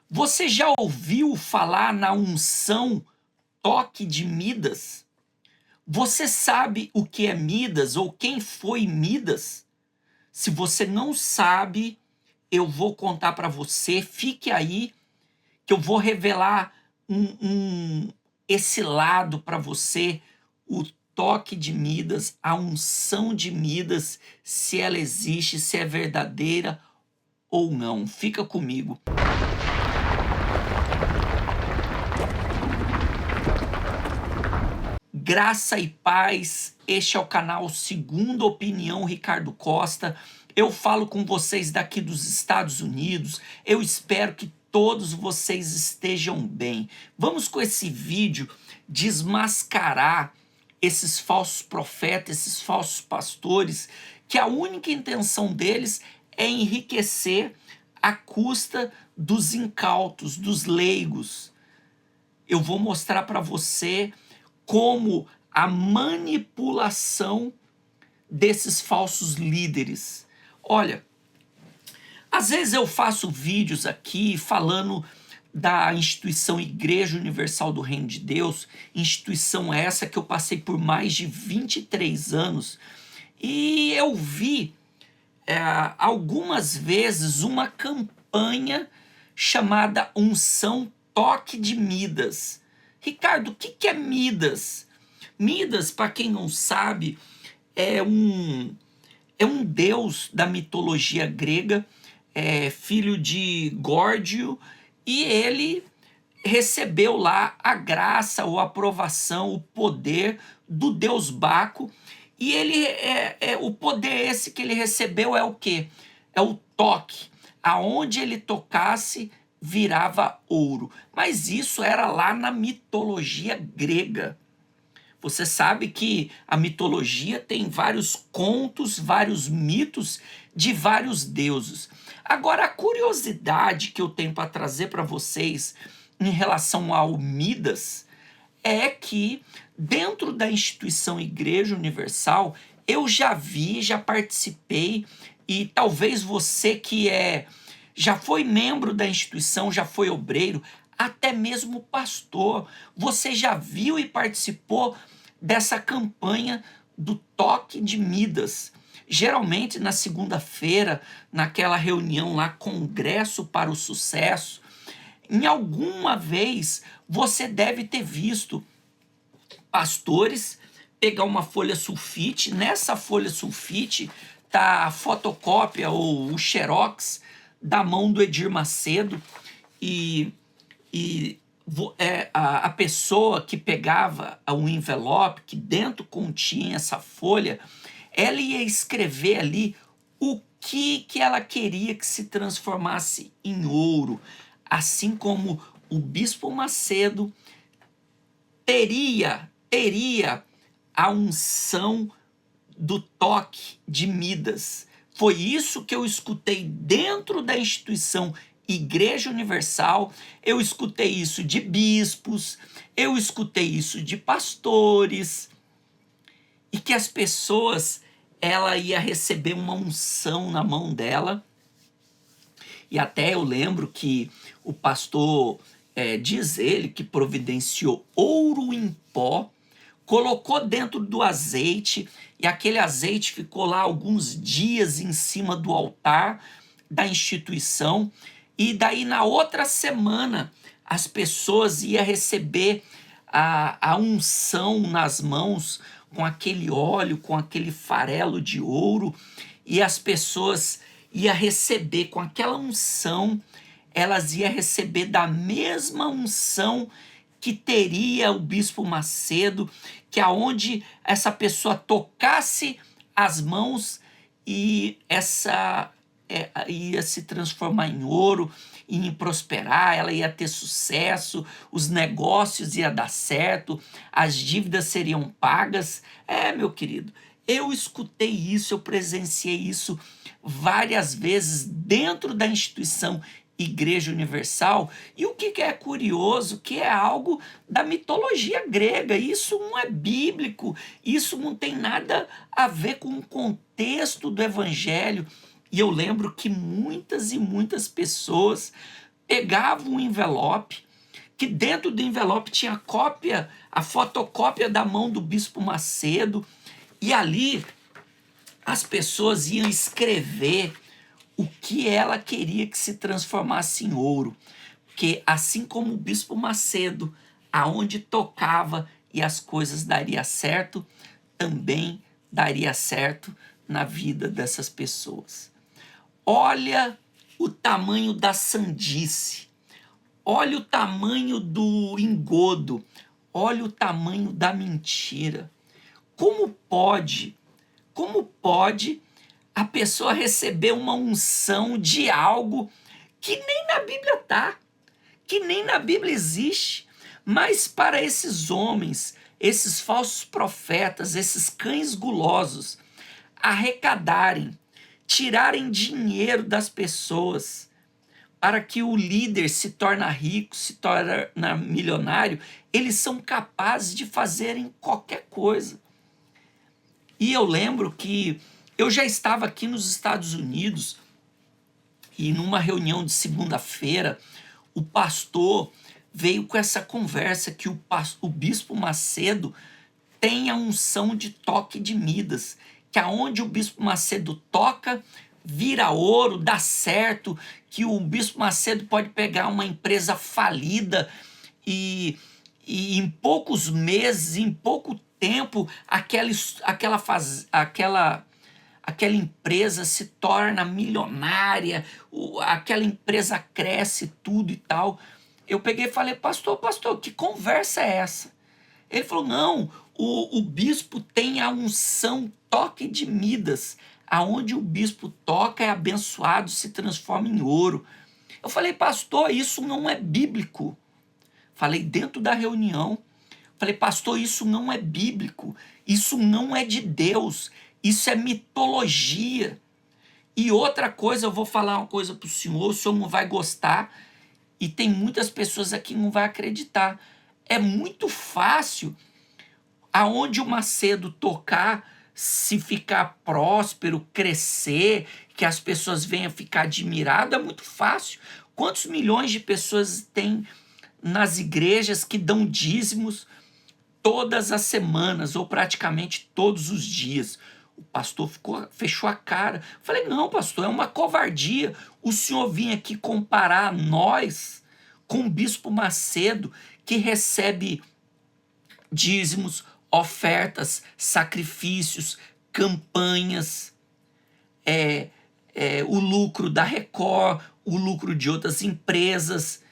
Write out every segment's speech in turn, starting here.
Você já ouviu falar na unção toque de Midas? Você sabe o que é Midas ou quem foi Midas? Se você não sabe, eu vou contar para você. Fique aí que eu vou revelar esse lado para você, o toque de Midas, a unção de Midas, se ela existe, se é verdadeira ou não. Fica comigo. Graça e paz, este é o canal Segunda Opinião Ricardo Costa. Eu falo com vocês daqui dos Estados Unidos. Eu espero que todos vocês estejam bem. Vamos com esse vídeo desmascarar esses falsos profetas, esses falsos pastores, que a única intenção deles é enriquecer à custa dos incautos, dos leigos. Eu vou mostrar para você como a manipulação desses falsos líderes. Olha, às vezes eu faço vídeos aqui falando da instituição Igreja Universal do Reino de Deus, instituição essa que eu passei por mais de 23 anos, e eu vi algumas vezes uma campanha chamada Unção Toque de Midas. Ricardo, o que é Midas? Midas, para quem não sabe, é um deus da mitologia grega, filho de Górdio, e ele recebeu lá a graça, ou a aprovação, o poder do deus Baco. E ele o poder esse que ele recebeu é o quê? É o toque. Aonde ele tocasse, virava ouro. Mas isso era lá na mitologia grega. Você sabe que a mitologia tem vários contos, vários mitos de vários deuses. Agora, a curiosidade que eu tenho para trazer para vocês em relação ao Midas é que dentro da instituição Igreja Universal, eu já vi, já participei, e talvez você que já foi membro da instituição, já foi obreiro, até mesmo pastor, você já viu e participou dessa campanha do toque de Midas. Geralmente na segunda-feira, naquela reunião lá, Congresso para o Sucesso, em alguma vez você deve ter visto pastores pegar uma folha sulfite. Nessa folha sulfite tá a fotocópia ou o xerox da mão do Edir Macedo, e a pessoa que pegava o envelope, que dentro continha essa folha, ela ia escrever ali o que ela queria que se transformasse em ouro, assim como o Bispo Macedo teria a unção do toque de Midas. Foi isso que eu escutei dentro da instituição Igreja Universal. Eu escutei isso de bispos, eu escutei isso de pastores, e que as pessoas, ela ia receber uma unção na mão dela. E até eu lembro que o pastor, diz ele, que providenciou ouro em pó, colocou dentro do azeite, e aquele azeite ficou lá alguns dias em cima do altar da instituição, e daí na outra semana as pessoas iam receber a unção nas mãos, com aquele óleo, com aquele farelo de ouro, e as pessoas iam receber com aquela unção, elas iam receber da mesma unção que teria o Bispo Macedo, que aonde essa pessoa tocasse as mãos, e ia se transformar em ouro, ia prosperar, ela ia ter sucesso, os negócios iam dar certo, as dívidas seriam pagas. Meu querido, eu escutei isso, eu presenciei isso várias vezes dentro da instituição Igreja Universal. E o que é curioso, que é algo da mitologia grega, isso não é bíblico, isso não tem nada a ver com o contexto do evangelho. E eu lembro que muitas e muitas pessoas pegava um envelope, que dentro do envelope tinha cópia, a fotocópia da mão do Bispo Macedo, e ali as pessoas iam escrever o que ela queria que se transformasse em ouro. Porque assim como o Bispo Macedo, aonde tocava e as coisas daria certo, também daria certo na vida dessas pessoas. Olha o tamanho da sandice, olha o tamanho do engodo, olha o tamanho da mentira. Como pode, como pode a pessoa receber uma unção de algo que nem na Bíblia está, que nem na Bíblia existe? Mas para esses homens, esses falsos profetas, esses cães gulosos, arrecadarem, tirarem dinheiro das pessoas, para que o líder se torne rico, se torne milionário, eles são capazes de fazerem qualquer coisa. E eu lembro que eu já estava aqui nos Estados Unidos e numa reunião de segunda-feira, o pastor veio com essa conversa que o Bispo Macedo tem a unção de toque de Midas, que aonde o Bispo Macedo toca, vira ouro, dá certo, que o Bispo Macedo pode pegar uma empresa falida e, e em poucos meses, em pouco tempo, aquela empresa se torna milionária, aquela empresa cresce tudo e tal. Eu peguei e falei, pastor, que conversa é essa? Ele falou, não, o bispo tem a unção toque de Midas, aonde o bispo toca é abençoado, se transforma em ouro. Eu falei, pastor, isso não é bíblico. Falei dentro da reunião, falei, pastor, isso não é bíblico, isso não é de Deus, isso é mitologia. E outra coisa, eu vou falar uma coisa para o senhor não vai gostar, e tem muitas pessoas aqui que não vai acreditar. É muito fácil, aonde o Macedo tocar, se ficar próspero, crescer, que as pessoas venham ficar admiradas, é muito fácil. Quantos milhões de pessoas tem nas igrejas que dão dízimos todas as semanas, ou praticamente todos os dias? O pastor fechou a cara. Falei, não, pastor, é uma covardia o senhor vir aqui comparar nós com o Bispo Macedo, que recebe dízimos, ofertas, sacrifícios, campanhas, o lucro da Record, o lucro de outras empresas.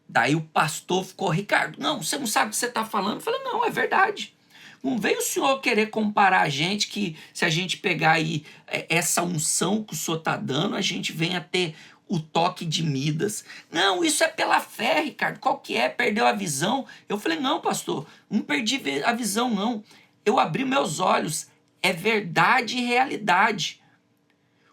Daí o pastor ficou, Ricardo, não, você não sabe o que você está falando? Eu falei, não, é verdade. Não veio o senhor querer comparar a gente, que se a gente pegar aí essa unção que o senhor está dando, a gente venha ter o toque de Midas. Não, isso é pela fé, Ricardo. Qual que é? Perdeu a visão? Eu falei, não, pastor, não perdi a visão, não. Eu abri meus olhos. É verdade e realidade.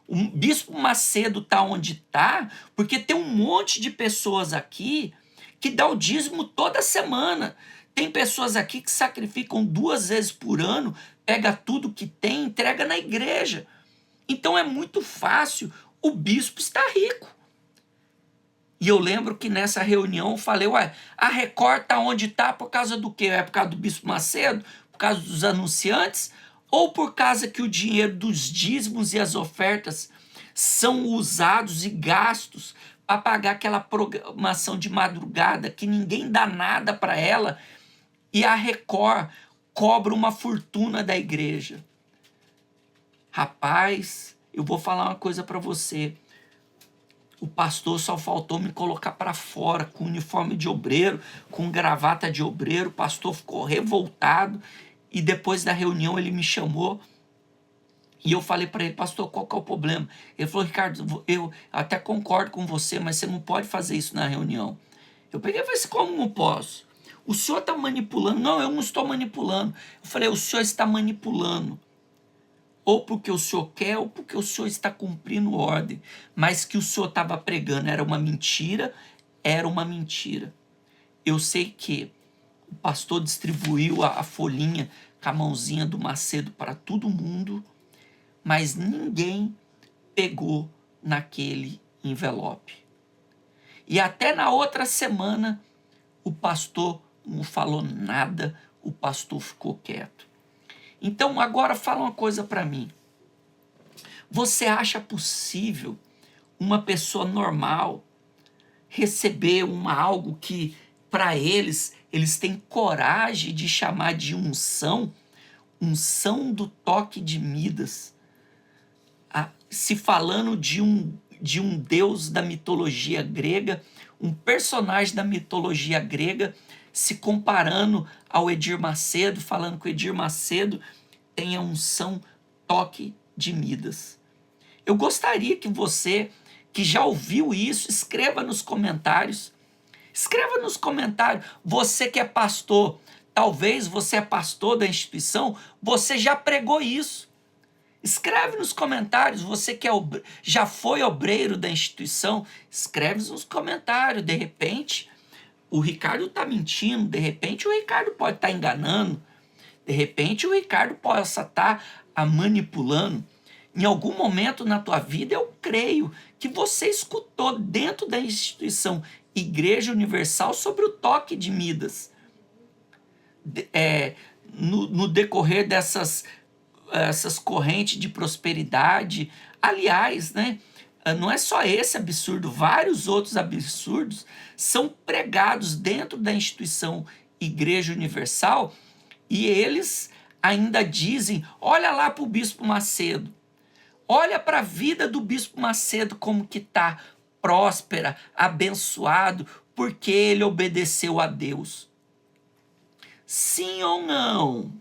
O Bispo Macedo está onde está, porque tem um monte de pessoas aqui que dá o dízimo toda semana. Tem pessoas aqui que sacrificam 2 vezes por ano, pega tudo que tem, entrega na igreja. Então é muito fácil o bispo estar rico. E eu lembro que nessa reunião eu falei, ué, a Record está onde está por causa do quê? É por causa do Bispo Macedo? Por causa dos anunciantes? Ou por causa que o dinheiro dos dízimos e as ofertas são usados e gastos para pagar aquela programação de madrugada que ninguém dá nada para ela, e a Record cobra uma fortuna da igreja? Rapaz, eu vou falar uma coisa para você. O pastor só faltou me colocar para fora com uniforme de obreiro, com gravata de obreiro. O pastor ficou revoltado e depois da reunião ele me chamou e eu falei para ele, pastor, qual que é o problema? Ele falou, Ricardo, eu até concordo com você, mas você não pode fazer isso na reunião. Eu peguei e falei, como não posso? O senhor está manipulando. Não, eu não estou manipulando. Eu falei, o senhor está manipulando. Ou porque o senhor quer, ou porque o senhor está cumprindo ordem. Mas que o senhor estava pregando era uma mentira, era uma mentira. Eu sei que o pastor distribuiu a folhinha com a mãozinha do Macedo para todo mundo, mas ninguém pegou naquele envelope. E até na outra semana, o pastor não falou nada, o pastor ficou quieto. Então, agora fala uma coisa para mim. Você acha possível uma pessoa normal receber algo que, para eles têm coragem de chamar de unção, unção do toque de Midas, se falando de um deus da mitologia grega, um personagem da mitologia grega, se comparando ao Edir Macedo, falando que o Edir Macedo tem a unção toque de Midas. Eu gostaria que você, que já ouviu isso, escreva nos comentários. Escreva nos comentários. Você que é pastor, talvez você é pastor da instituição, você já pregou isso. Escreve nos comentários. Você que já foi obreiro da instituição, escreve nos comentários. De repente, o Ricardo está mentindo. De repente, o Ricardo pode estar enganando. De repente, o Ricardo possa estar manipulando. Em algum momento na tua vida, eu creio que você escutou dentro da instituição Igreja Universal sobre o toque de Midas. No decorrer essas correntes de prosperidade. Aliás, né, não é só esse absurdo, vários outros absurdos são pregados dentro da instituição Igreja Universal, e eles ainda dizem: olha lá para o Bispo Macedo. Olha para a vida do Bispo Macedo como que está próspera, abençoado, porque ele obedeceu a Deus. Sim ou não?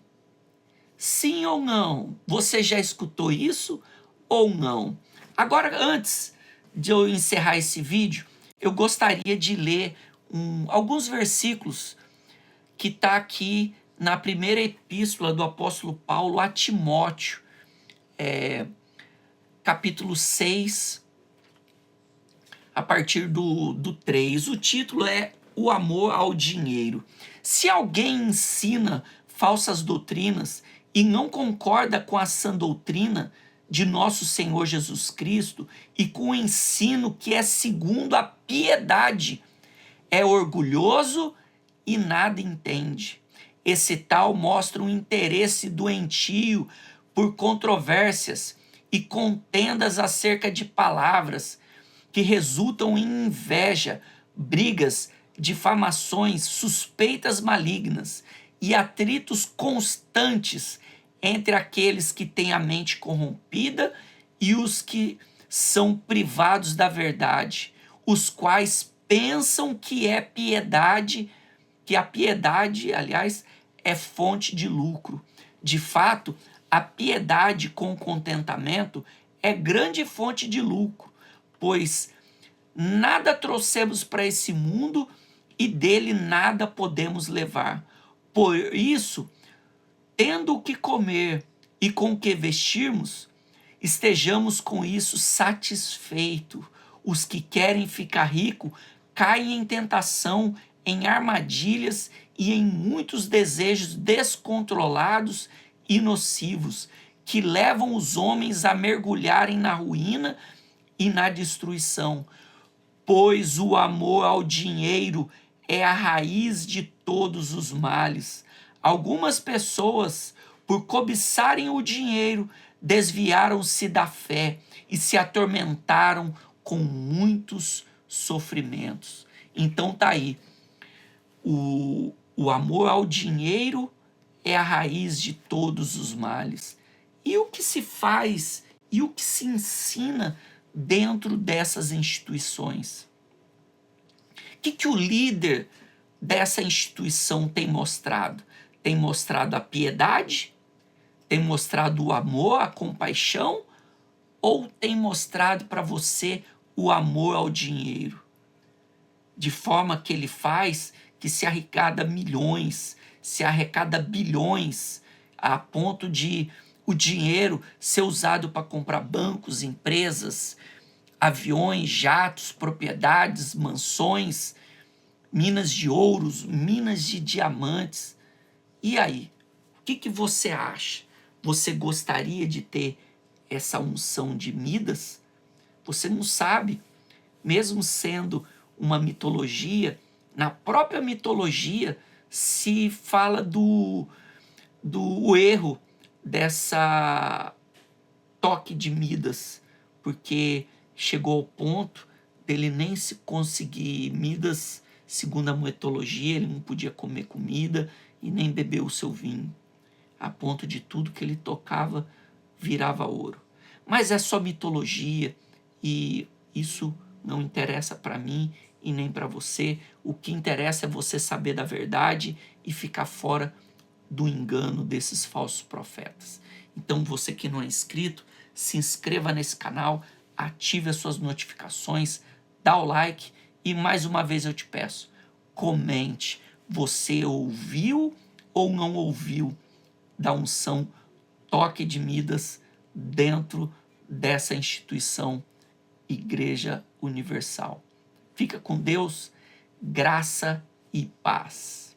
Sim ou não? Você já escutou isso ou não? Agora, antes de eu encerrar esse vídeo, eu gostaria de ler alguns versículos que está aqui na primeira epístola do apóstolo Paulo a Timóteo, capítulo 6, a partir do 3. O título é O Amor ao Dinheiro. Se alguém ensina falsas doutrinas e não concorda com a sã doutrina de nosso Senhor Jesus Cristo e com o ensino que é segundo a piedade, é orgulhoso e nada entende. Esse tal mostra um interesse doentio por controvérsias e contendas acerca de palavras que resultam em inveja, brigas, difamações, suspeitas malignas e atritos constantes entre aqueles que têm a mente corrompida e os que são privados da verdade, os quais pensam que a piedade, aliás, é fonte de lucro. De fato, a piedade com contentamento é grande fonte de lucro, pois nada trouxemos para esse mundo e dele nada podemos levar. Por isso, tendo o que comer e com o que vestirmos, estejamos com isso satisfeitos. Os que querem ficar ricos caem em tentação, em armadilhas e em muitos desejos descontrolados e nocivos, que levam os homens a mergulharem na ruína e na destruição. Pois o amor ao dinheiro é a raiz de todos os males. Algumas pessoas, por cobiçarem o dinheiro, desviaram-se da fé e se atormentaram com muitos sofrimentos. Então tá aí. O amor ao dinheiro é a raiz de todos os males. E o que se faz e o que se ensina dentro dessas instituições? O que o líder dessa instituição tem mostrado? Tem mostrado a piedade? Tem mostrado o amor, a compaixão? Ou tem mostrado para você o amor ao dinheiro? De forma que ele faz que se arrecada milhões, se arrecada bilhões, a ponto de o dinheiro ser usado para comprar bancos, empresas, aviões, jatos, propriedades, mansões, minas de ouros, minas de diamantes. E aí? O que você acha? Você gostaria de ter essa unção de Midas? Você não sabe, mesmo sendo uma mitologia, na própria mitologia se fala do erro dessa toque de Midas, porque chegou ao ponto dele nem se conseguir Midas, segundo a mitologia, ele não podia comer comida e nem beber o seu vinho, a ponto de tudo que ele tocava virava ouro. Mas é só mitologia e isso não interessa para mim e nem para você. O que interessa é você saber da verdade e ficar fora do engano desses falsos profetas. Então você que não é inscrito, se inscreva nesse canal, ative as suas notificações, dá o like e mais uma vez eu te peço, comente, você ouviu ou não ouviu da unção toque de Midas dentro dessa instituição Igreja Universal. Fica com Deus, graça e paz.